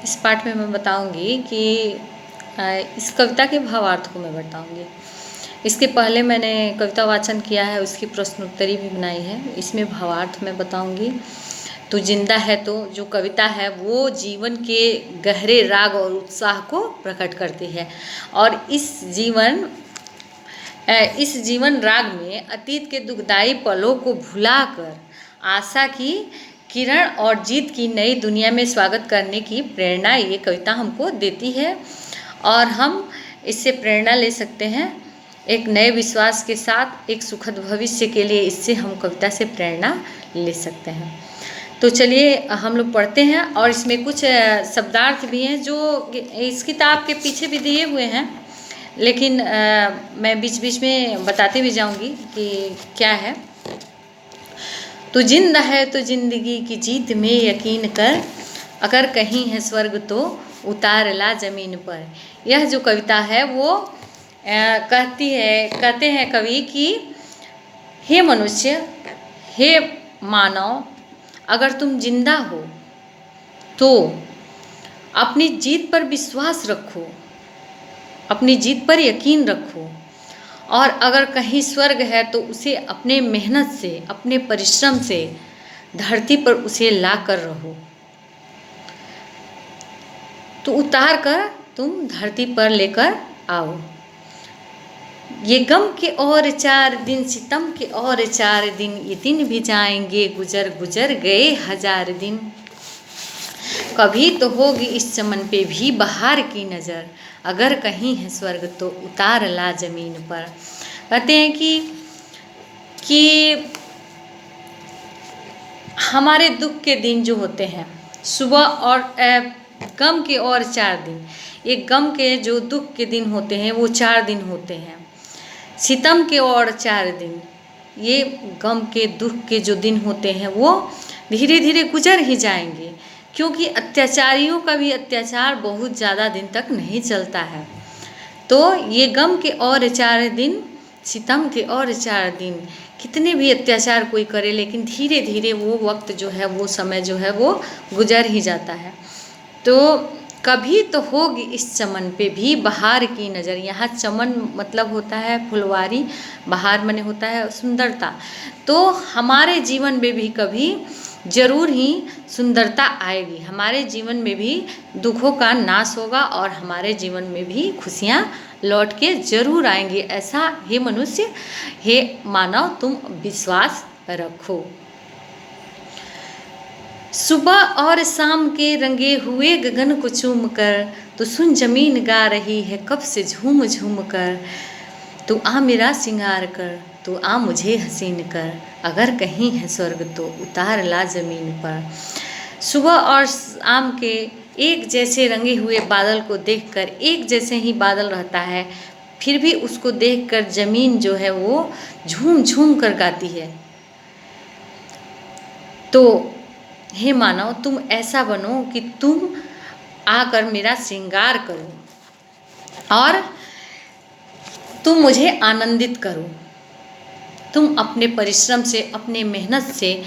इस पाठ में मैं बताऊंगी कि इस कविता के भावार्थ को मैं बताऊंगी। इसके पहले मैंने कविता वाचन किया है, उसकी प्रश्नोत्तरी भी बनाई है। इसमें भावार्थ मैं बताऊंगी। तो जिंदा है तो जो कविता है वो जीवन के गहरे राग और उत्साह को प्रकट करती है और इस जीवन राग में अतीत के दुखदाई पलों को भुलाकर आशा की किरण और जीत की नई दुनिया में स्वागत करने की प्रेरणा ये कविता हमको देती है और हम इससे प्रेरणा ले सकते हैं। एक नए विश्वास के साथ एक सुखद भविष्य के लिए इससे हम कविता से प्रेरणा ले सकते हैं। तो चलिए हम लोग पढ़ते हैं और इसमें कुछ शब्दार्थ भी हैं जो इस किताब के पीछे भी दिए हुए हैं, लेकिन मैं बीच बीच में बताते भी जाऊंगी कि क्या है। तो जिंदा है तो जिंदगी की जीत में यकीन कर, अगर कहीं है स्वर्ग तो उतार ला जमीन पर। यह जो कविता है वो कहते हैं कवि कि हे मनुष्य, हे मानव, अगर तुम जिंदा हो तो अपनी जीत पर विश्वास रखो, अपनी जीत पर यकीन रखो, और अगर कहीं स्वर्ग है तो उसे अपने मेहनत से, अपने परिश्रम से धरती पर उसे ला कर रहो। तो उतार कर तुम धरती पर लेकर आओ। ये गम के और 4 दिन, सितम के और 4 दिन, ये दिन भी जाएंगे गुजर गुजर गए 1000 दिन। कभी तो होगी इस चमन पे भी बहार की नज़र, अगर कहीं है स्वर्ग तो उतार ला जमीन पर। कहते हैं कि हमारे दुख के दिन जो होते हैं, सुबह और गम के और 4 दिन, ये गम के जो दुख के दिन होते हैं वो 4 दिन होते हैं। सितम के और 4 दिन, ये गम के दुख के जो दिन होते हैं वो धीरे धीरे गुजर ही जाएंगे, क्योंकि अत्याचारियों का भी अत्याचार बहुत ज़्यादा दिन तक नहीं चलता है। तो ये गम के और 4 दिन, सितम के और 4 दिन, कितने भी अत्याचार कोई करे लेकिन धीरे धीरे वो वक्त जो है, वो समय जो है वो गुजर ही जाता है। तो कभी तो होगी इस चमन पे भी बहार की नज़र। यहाँ चमन मतलब होता है फुलवारी, बहार माने होता है सुंदरता। तो हमारे जीवन में भी कभी जरूर ही सुंदरता आएगी, हमारे जीवन में भी दुखों का नाश होगा और हमारे जीवन में भी खुशियाँ लौट के जरूर आएंगी। ऐसा हे मनुष्य, हे मानव, तुम विश्वास रखो। सुबह और शाम के रंगे हुए गगन को चूम कर, तो सुन जमीन गा रही है कब से झूम झूम कर। तू आ मेरा सिंगार कर, तू आ मुझे हसीन कर, अगर कहीं है स्वर्ग तो उतार ला जमीन पर। सुबह और शाम के एक जैसे रंगे हुए बादल को देखकर, एक जैसे ही बादल रहता है फिर भी उसको देखकर जमीन जो है वो झूम झूम कर गाती है। तो हे मानव, तुम ऐसा बनो कि तुम आकर मेरा श्रृंगार करो और तुम मुझे आनंदित करो। तुम अपने परिश्रम से, अपने मेहनत से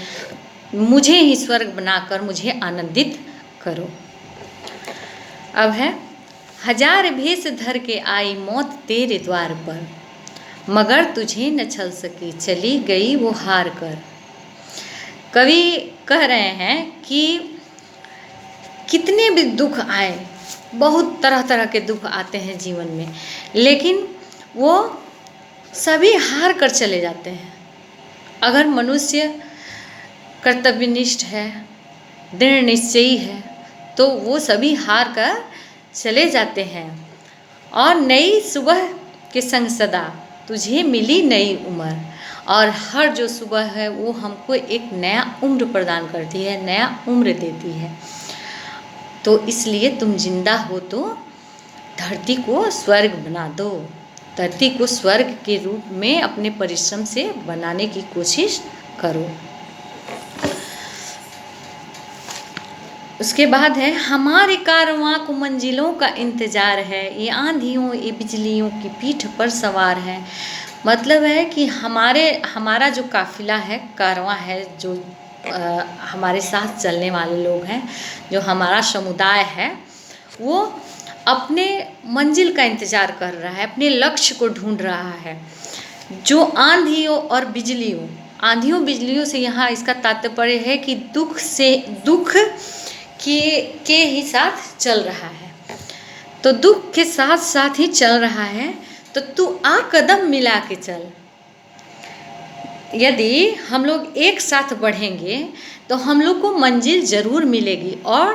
मुझे ही स्वर्ग बनाकर मुझे आनंदित करो। अब है, 1000 भेष धर के आई मौत तेरे द्वार पर, मगर तुझे न छल सकी चली गई वो हार कर। कवि कह रहे हैं कि कितने भी दुख आए, बहुत तरह तरह के दुख आते हैं जीवन में, लेकिन वो सभी हार कर चले जाते हैं। अगर मनुष्य कर्तव्यनिष्ठ है, दृढ़ निश्चयी है, तो वो सभी हार कर चले जाते हैं। और नई सुबह के संग सदा तुझे मिली नई उम्र, और हर जो सुबह है वो हमको एक नया उम्र प्रदान करती है, नया उम्र देती है। तो इसलिए तुम जिंदा हो तो धरती को स्वर्ग बना दो, धरती को स्वर्ग के रूप में अपने परिश्रम से बनाने की कोशिश करो। उसके बाद है, हमारे कारवां को मंजिलों का इंतजार है, ये आंधियों ये बिजलियों की पीठ पर सवार है। मतलब है कि हमारा जो काफिला है, कारवां है, जो हमारे साथ चलने वाले लोग हैं, जो हमारा समुदाय है, वो अपने मंजिल का इंतज़ार कर रहा है, अपने लक्ष्य को ढूंढ रहा है। जो आंधियों और बिजलियों, आंधियों बिजलियों से यहाँ इसका तात्पर्य है कि दुख के ही साथ चल रहा है। तो दुख के साथ साथ ही चल रहा है, तो तू आ कदम मिला के चल। यदि हम लोग एक साथ बढ़ेंगे तो हम लोग को मंजिल ज़रूर मिलेगी और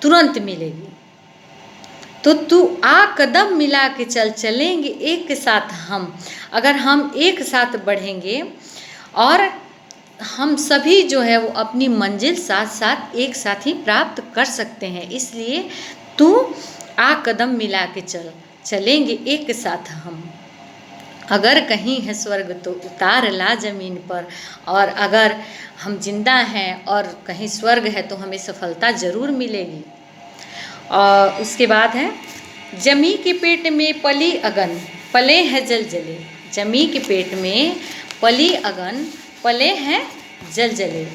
तुरंत मिलेगी। तो तू आ कदम मिला के चल, चलेंगे एक साथ हम। अगर हम एक साथ बढ़ेंगे और हम सभी जो है वो अपनी मंजिल साथ साथ एक साथ ही प्राप्त कर सकते हैं। इसलिए तू आ कदम मिला के चल, चलेंगे एक साथ हम। अगर कहीं है स्वर्ग तो उतार ला ज़मीन पर, और अगर हम जिंदा हैं और कहीं स्वर्ग है तो हमें सफलता ज़रूर मिलेगी। और उसके बाद है, जमी के पेट में पली अगन, पले है जल जले। जमी के पेट में पली अगन, पले हैं जल जले।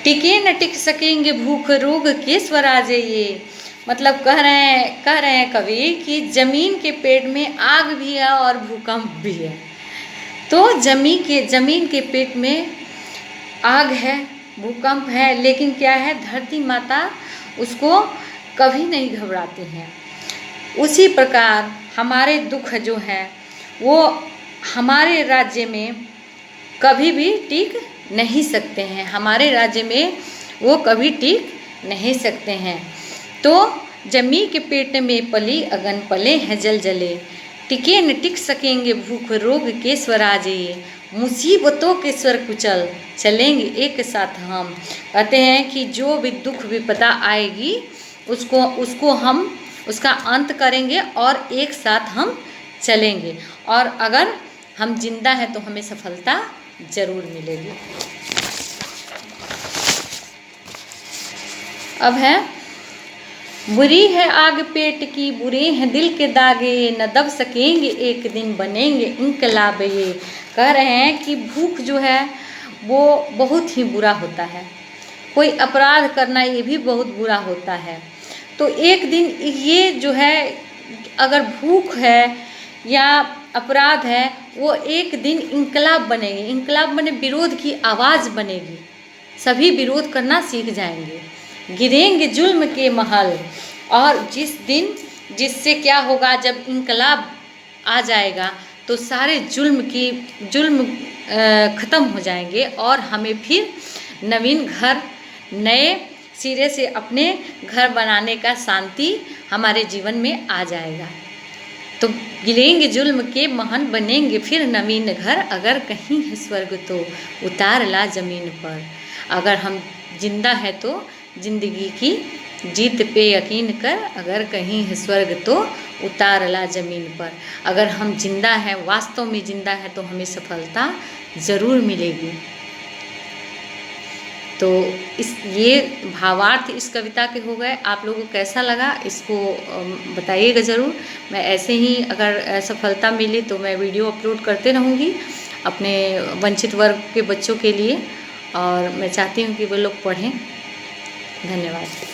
टिके न टिक सकेंगे भूख रोग के स्वराजे। ये मतलब कह रहे हैं कवि कि जमीन के पेट में आग भी है और भूकंप भी है। तो जमीन के पेट में आग है, भूकंप है, लेकिन क्या है, धरती माता उसको कभी नहीं घबराती हैं। उसी प्रकार हमारे दुख जो हैं वो हमारे राज्य में कभी भी टिक नहीं सकते हैं, हमारे राज्य में वो कभी टिक नहीं सकते हैं। तो जमी के पेट में पली अगन, पले हैं जल जले। टिके न टिक सकेंगे भूख रोग के स्वराजे। मुसीबतों के स्वर कुचल, चलेंगे एक साथ हम। कहते हैं कि जो भी दुख विपदा आएगी उसको हम उसका अंत करेंगे और एक साथ हम चलेंगे। और अगर हम जिंदा हैं तो हमें सफलता ज़रूर मिलेगी। अब है, बुरी है आग पेट की, बुरे हैं दिल के दागे। न दब सकेंगे एक दिन बनेंगे इनकलाब। ये कह रहे हैं कि भूख जो है वो बहुत ही बुरा होता है, कोई अपराध करना ये भी बहुत बुरा होता है। तो एक दिन ये जो है, अगर भूख है या अपराध है, वो एक दिन इनकलाब बनेगी। इनकलाब बने विरोध की आवाज़ बनेगी, सभी विरोध करना सीख जाएंगे। गिरेंगे जुल्म के महल, और जिससे क्या होगा, जब इनकलाब आ जाएगा तो सारे जुल्म ख़त्म हो जाएंगे और हमें फिर नवीन घर, नए सिरे से अपने घर बनाने का शांति हमारे जीवन में आ जाएगा। तो गिरेंगे जुल्म के महल, बनेंगे फिर नवीन घर। अगर कहीं है स्वर्ग तो उतार ला ज़मीन पर। अगर हम जिंदा है तो जिंदगी की जीत पे यकीन कर। अगर कहीं है स्वर्ग तो उतार ला ज़मीन पर। अगर हम जिंदा हैं, वास्तव में जिंदा है, तो हमें सफलता ज़रूर मिलेगी। तो ये भावार्थ इस कविता के हो गए। आप लोगों को कैसा लगा इसको बताइएगा ज़रूर। मैं ऐसे ही अगर सफलता मिली तो मैं वीडियो अपलोड करते रहूँगी अपने वंचित वर्ग के बच्चों के लिए, और मैं चाहती हूँ कि वो लोग पढ़ें। धन्यवाद।